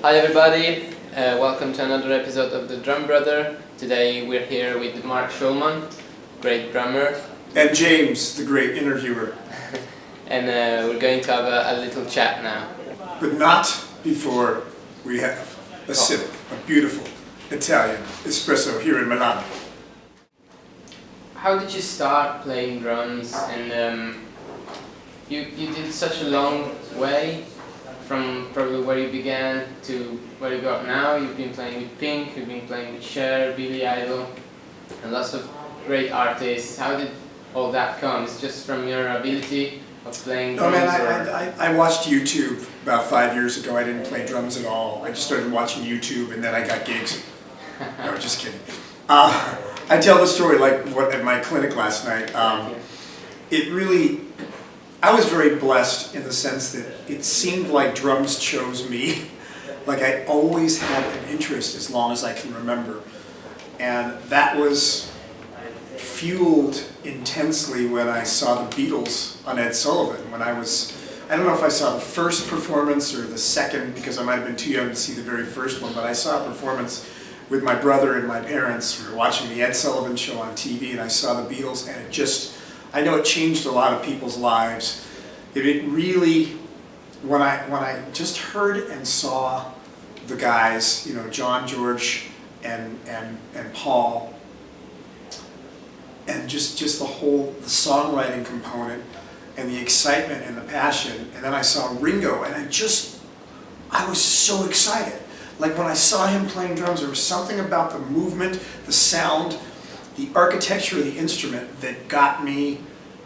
Hi everybody, welcome to another episode of the Drum Brother. Today we're here with Mark Schulman, great drummer. And James, the great interviewer. And we're going to have a little chat now. But not before we have a sip of beautiful Italian espresso here in Milan. How did you start playing drums? And you did such a long way from probably where you began to where you got now. You've been playing with Pink, you've been playing with Cher, Billy Idol, and lots of great artists. How did all that come? It's just from your ability of playing drums? No man, I watched YouTube about 5 years ago. I didn't play drums at all. I just started watching YouTube and then I got gigs. No, just kidding. I tell the story like what at my clinic last night. I was very blessed in the sense that it seemed like drums chose me. Like I always had an interest as long as I can remember. And that was fueled intensely when I saw the Beatles on Ed Sullivan. When I don't know if I saw the first performance or the second, because I might have been too young to see the very first one, but I saw a performance with my brother and my parents. We were watching the Ed Sullivan show on TV and I saw the Beatles, and it just, I know it changed a lot of people's lives. It really, when I just heard and saw the guys, you know, John, George, and Paul, and just the songwriting component, and the excitement and the passion, and then I saw Ringo, and I was so excited. Like when I saw him playing drums, there was something about the movement, the sound, the architecture of the instrument that got me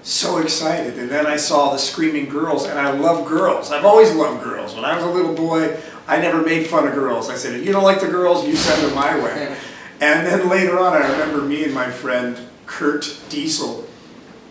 so excited. And then I saw the screaming girls, and I love girls. I've always loved girls. When I was a little boy, I never made fun of girls. I said, if you don't like the girls, you send them my way. And then later on, I remember me and my friend Kurt Diesel,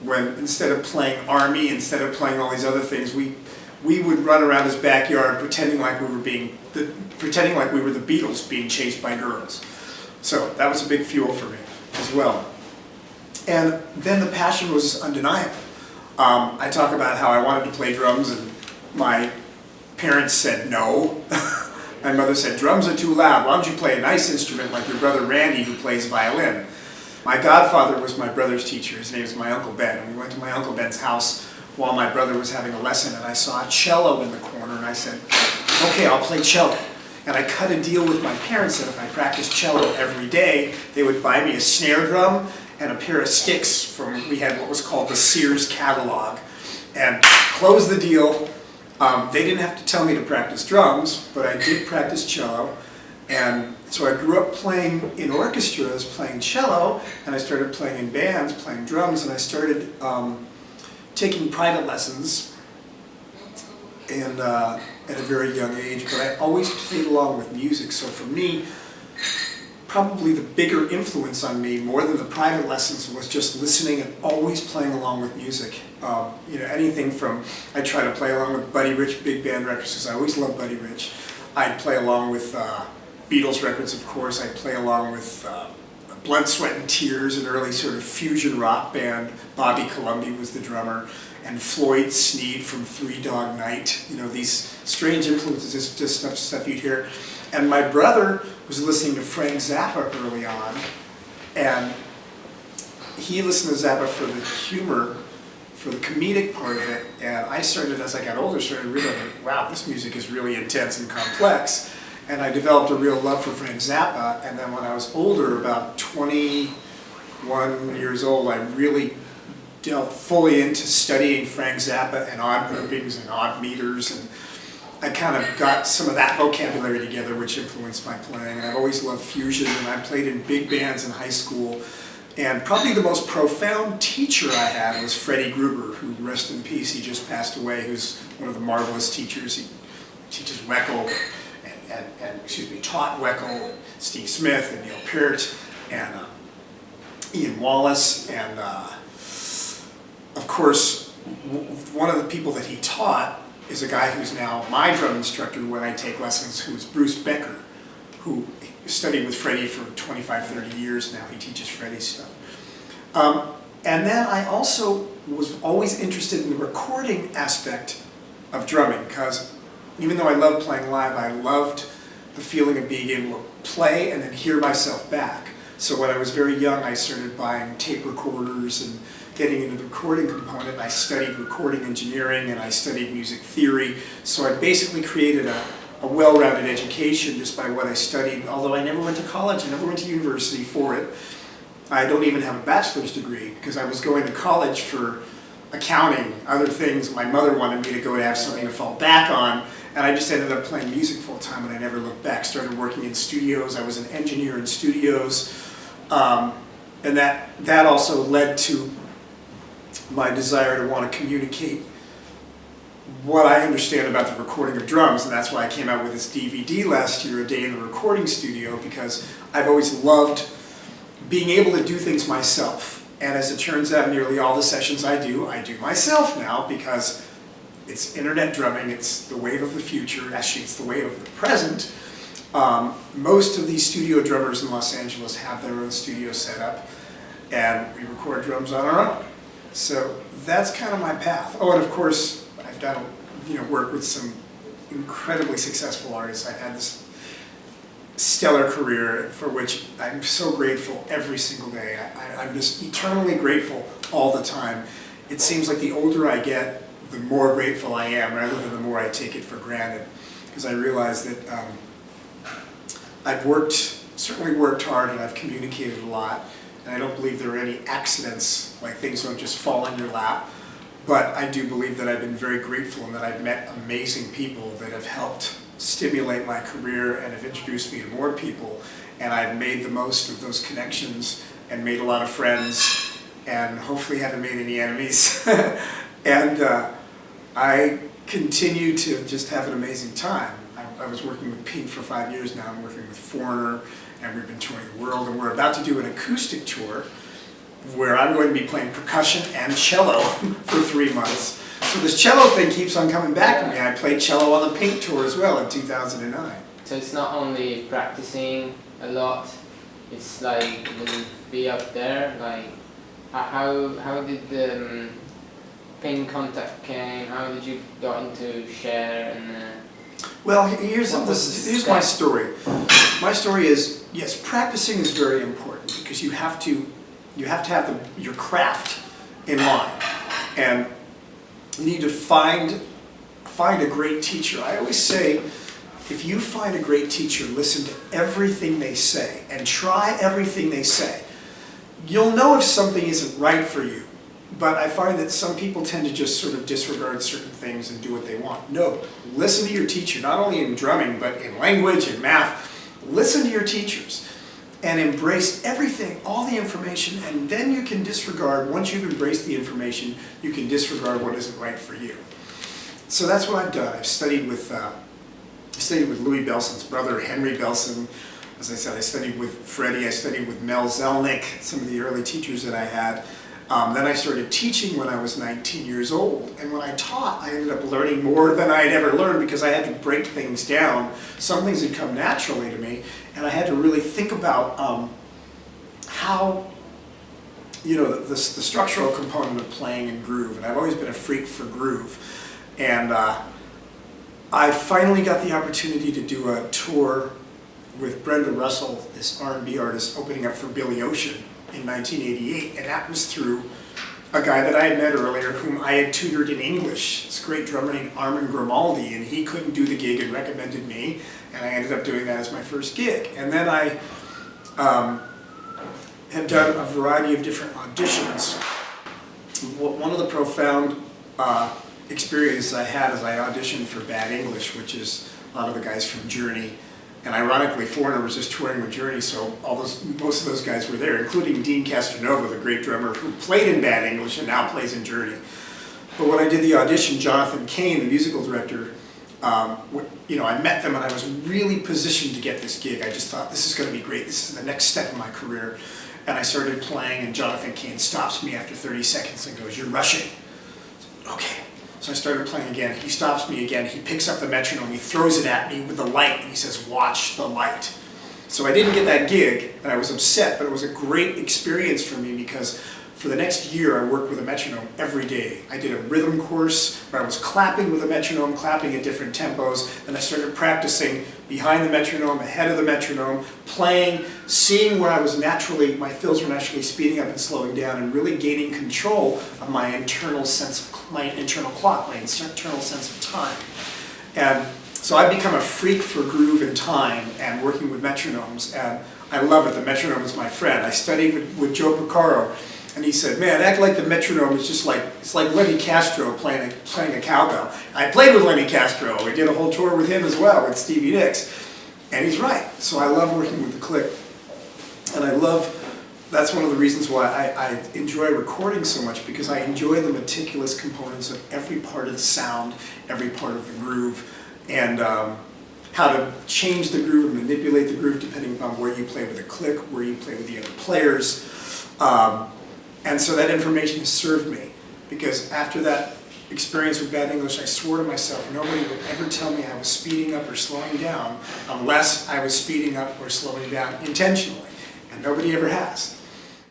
when instead of playing Army, instead of playing all these other things, we would run around his backyard pretending like we were the Beatles being chased by girls. So that was a big fuel for me as well. And then the passion was undeniable. I talk about how I wanted to play drums and my parents said no. My mother said, drums are too loud. Why don't you play a nice instrument like your brother Randy who plays violin? My godfather was my brother's teacher. His name is my Uncle Ben. And we went to my Uncle Ben's house while my brother was having a lesson, and I saw a cello in the corner, and I said, okay, I'll play cello. And I cut a deal with my parents that if I practiced cello every day, they would buy me a snare drum and a pair of sticks from, we had what was called the Sears catalog, and close the deal. They didn't have to tell me to practice drums, but I did practice cello. And so I grew up playing in orchestras, playing cello, and I started playing in bands, playing drums, and I started taking private lessons and at a very young age, but I always played along with music. So for me, probably the bigger influence on me, more than the private lessons, was just listening and always playing along with music. You know, anything from, I try to play along with Buddy Rich big band records, because I always loved Buddy Rich. I'd play along with Beatles records, of course. I'd play along with Blood, Sweat and Tears, an early sort of fusion rock band. Bobby Columby was the drummer, and Floyd Sneed from Three Dog Night. You know, these strange influences, just stuff you'd hear. And my brother was listening to Frank Zappa early on, and he listened to Zappa for the humor, for the comedic part of it, and I started, as I got older, started realizing, wow, this music is really intense and complex. And I developed a real love for Frank Zappa, and then when I was older, about 21 years old, I really delved fully into studying Frank Zappa and odd groupings and odd meters, and I kind of got some of that vocabulary together, which influenced my playing. And I've always loved fusion, and I played in big bands in high school. And probably the most profound teacher I had was Freddie Gruber, who, rest in peace, he just passed away, who's one of the marvelous teachers. He teaches Weckel, taught Weckel, and Steve Smith, and Neil Peart, and Ian Wallace, and of course, one of the people that he taught is a guy who's now my drum instructor when I take lessons, who's Bruce Becker, who studied with Freddie for 25, 30 years now. He teaches Freddie stuff. And then I also was always interested in the recording aspect of drumming, because even though I loved playing live, I loved the feeling of being able to play and then hear myself back. So when I was very young, I started buying tape recorders and getting into the recording component. I studied recording engineering and I studied music theory. So I basically created a well-rounded education just by what I studied. Although I never went to college, I never went to university for it. I don't even have a bachelor's degree because I was going to college for accounting, other things. My mother wanted me to go to have something to fall back on, and I just ended up playing music full time and I never looked back. Started working in studios. I was an engineer in studios, and that also led to my desire to want to communicate what I understand about the recording of drums, and that's why I came out with this DVD last year, A Day in the Recording Studio, because I've always loved being able to do things myself. And as it turns out, nearly all the sessions I do myself now, because it's internet drumming, it's the wave of the future, actually it's the wave of the present. Most of these studio drummers in Los Angeles have their own studio set up, and we record drums on our own. So that's kind of my path. Oh, and of course, I've done work with some incredibly successful artists. I've had this stellar career for which I'm so grateful every single day. I'm just eternally grateful all the time. It seems like the older I get, the more grateful I am, rather than the more I take it for granted. Because I realize that I've certainly worked hard and I've communicated a lot, and I don't believe there are any accidents, like things don't just fall in your lap. But I do believe that I've been very grateful and that I've met amazing people that have helped stimulate my career and have introduced me to more people, and I've made the most of those connections and made a lot of friends and hopefully haven't made any enemies. And I continue to just have an amazing time. I was working with Pink for 5 years now. I'm working with Foreigner, and we've been touring the world, and we're about to do an acoustic tour where I'm going to be playing percussion and cello for 3 months. So this cello thing keeps on coming back to me. I played cello on the Pink tour as well in 2009. So it's not only practicing a lot, it's like you'll be up there, like how did the Pink contact came, how did you got into SHER and well, here's my story. My story is, yes, practicing is very important because you have to have your craft in line, and you need to find a great teacher. I always say, if you find a great teacher, listen to everything they say and try everything they say. You'll know if something isn't right for you, but I find that some people tend to just sort of disregard certain things and do what they want. No, listen to your teacher, not only in drumming, but in language and math. Listen to your teachers and embrace everything, all the information, and then you can disregard, once you've embraced the information, you can disregard what isn't right for you. So that's what I've done. I've studied with Louis Belson's brother, Henry Belson. As I said, I studied with Freddie, I studied with Mel Zelnick, some of the early teachers that I had. Then I started teaching when I was 19 years old, and when I taught, I ended up learning more than I had ever learned because I had to break things down. Some things had come naturally to me, and I had to really think about how, the structural component of playing in groove, and I've always been a freak for groove. And I finally got the opportunity to do a tour with Brenda Russell, this R&B artist, opening up for Billy Ocean in 1988, and that was through a guy that I had met earlier whom I had tutored in English. This great drummer named Armin Grimaldi, and he couldn't do the gig and recommended me, and I ended up doing that as my first gig. And then I have done a variety of different auditions. One of the profound experiences I had is I auditioned for Bad English, which is a lot of the guys from Journey. And ironically, Foreigner was just touring with Journey, so most of those guys were there, including Dean Castronova, the great drummer who played in Bad English and now plays in Journey. But when I did the audition, Jonathan Cain, the musical director, I met them and I was really positioned to get this gig. I just thought, this is going to be great. This is the next step in my career. And I started playing, and Jonathan Cain stops me after 30 seconds and goes, "You're rushing." Okay. So I started playing again. He stops me again. He picks up the metronome. He throws it at me with the light, and he says, "Watch the light." So I didn't get that gig, and I was upset, but it was a great experience for me because for the next year, I worked with a metronome every day. I did a rhythm course where I was clapping with a metronome, clapping at different tempos. Then I started practicing behind the metronome, ahead of the metronome, playing, seeing where I was naturally, my fills were naturally speeding up and slowing down, and really gaining control of my internal sense of, my internal clock, my internal sense of time. And so I've become a freak for groove and time and working with metronomes, and I love it. The metronome is my friend. I studied with Joe Porcaro, and he said, man, act like the metronome is just like, it's like Lenny Castro playing a cowbell. I played with Lenny Castro. We did a whole tour with him as well, with Stevie Nicks. And he's right. So I love working with the click. And I love, that's one of the reasons why I enjoy recording so much, because I enjoy the meticulous components of every part of the sound, every part of the groove, and how to change the groove and manipulate the groove depending upon where you play with the click, where you play with the other players. And so that information has served me, because after that experience with bad English, I swore to myself nobody would ever tell me I was speeding up or slowing down unless I was speeding up or slowing down intentionally. And nobody ever has.